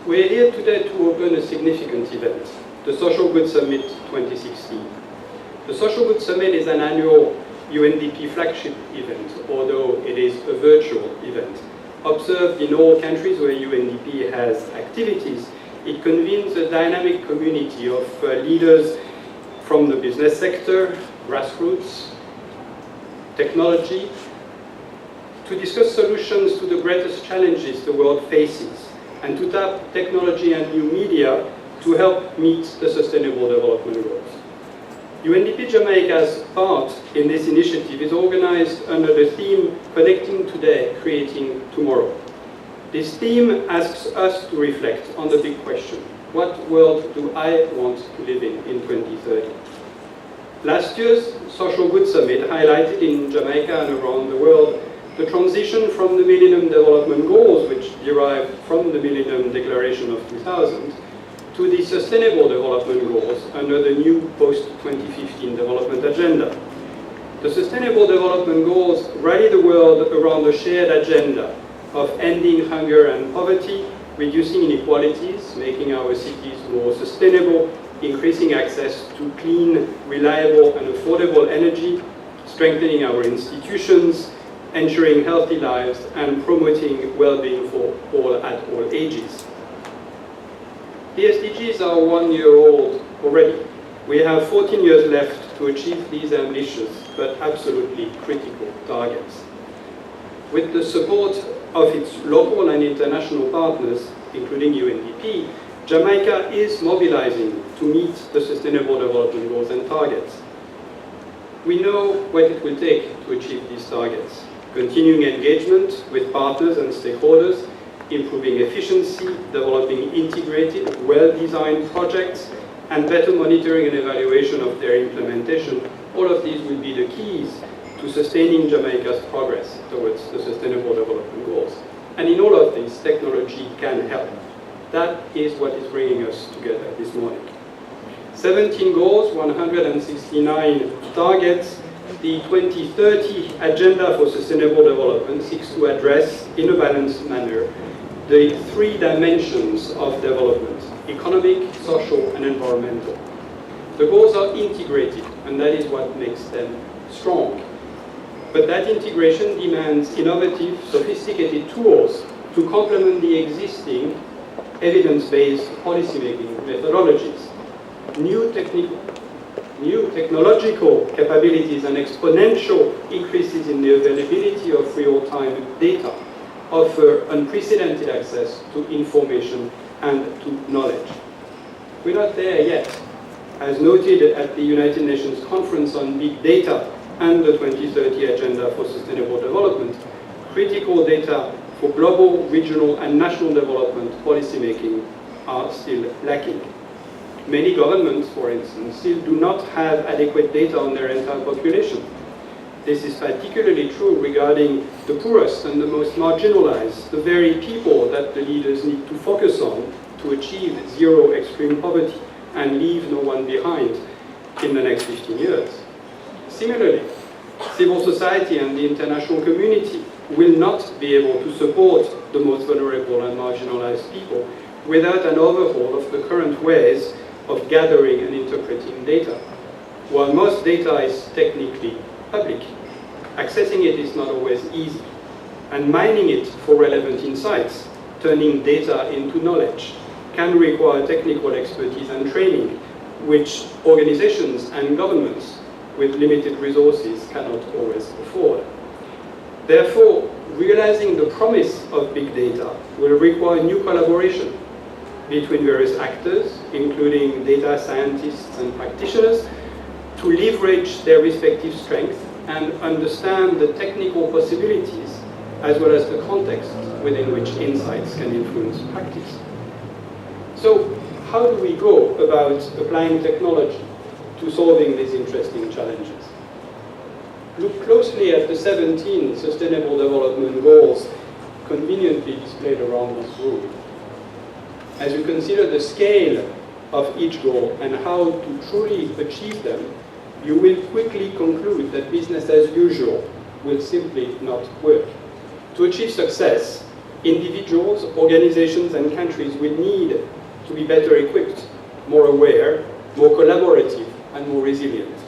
We're here today to open a significant event, the Social Good Summit 2016. The Social Good Summit is an annual UNDP flagship event, although it is a virtual event. Observed in all countries where UNDP has activities, it convenes a dynamic community of leaders from the business sector, grassroots, technology, to discuss solutions to the greatest challenges the world faces, and to tap technology and new media to help meet the Sustainable Development Goals. UNDP Jamaica's part in this initiative is organized under the theme Connecting Today, Creating Tomorrow. This theme asks us to reflect on the big question: what world do I want to live in 2030? Last year's Social Good Summit highlighted in Jamaica and around the world the transition from the Millennium Development Goals, which derived from the Millennium Declaration of 2000, to the Sustainable Development Goals under the new post-2015 development agenda. The Sustainable Development Goals rally the world around a shared agenda of ending hunger and poverty, reducing inequalities, making our cities more sustainable, increasing access to clean, reliable and affordable energy, strengthening our institutions, ensuring healthy lives, and promoting well-being for all at all ages. The SDGs are 1 year old already. We have 14 years left to achieve these ambitious but absolutely critical targets. With the support of its local and international partners, including UNDP, Jamaica is mobilizing to meet the Sustainable Development Goals and targets. We know what it will take to achieve these targets: continuing engagement with partners and stakeholders, improving efficiency, developing integrated, well-designed projects, and better monitoring and evaluation of their implementation. All of these will be the keys to sustaining Jamaica's progress towards the Sustainable Development Goals. And in all of this, technology can help. That is what is bringing us together this morning. 17 goals, 169 targets. The 2030 Agenda for Sustainable Development seeks to address, in a balanced manner, the three dimensions of development: economic, social, and environmental. The goals are integrated, and that is what makes them strong. But that integration demands innovative, sophisticated tools to complement the existing evidence-based policymaking methodologies. New technological capabilities and exponential increases in the availability of real-time data offer unprecedented access to information and to knowledge. We're not there yet. As noted at the United Nations Conference on Big Data and the 2030 Agenda for Sustainable Development, critical data for global, regional, and national development policymaking are still lacking. Many governments, for instance, still do not have adequate data on their entire population. This is particularly true regarding the poorest and the most marginalized, the very people that the leaders need to focus on to achieve zero extreme poverty and leave no one behind in the next 15 years. Similarly, civil society and the international community will not be able to support the most vulnerable and marginalized people without an overhaul of the current ways of gathering and interpreting data. While most data is technically public, accessing it is not always easy, and mining it for relevant insights, turning data into knowledge, can require technical expertise and training, which organizations and governments with limited resources cannot always afford. Therefore, realizing the promise of big data will require new collaboration between various actors, including data scientists and practitioners, to leverage their respective strengths and understand the technical possibilities as well as the context within which insights can influence practice. So, how do we go about applying technology to solving these interesting challenges? Look closely at the 17 Sustainable Development Goals conveniently displayed around this room. As you consider the scale of each goal and how to truly achieve them, you will quickly conclude that business as usual will simply not work. To achieve success, individuals, organizations, and countries will need to be better equipped, more aware, more collaborative, and more resilient.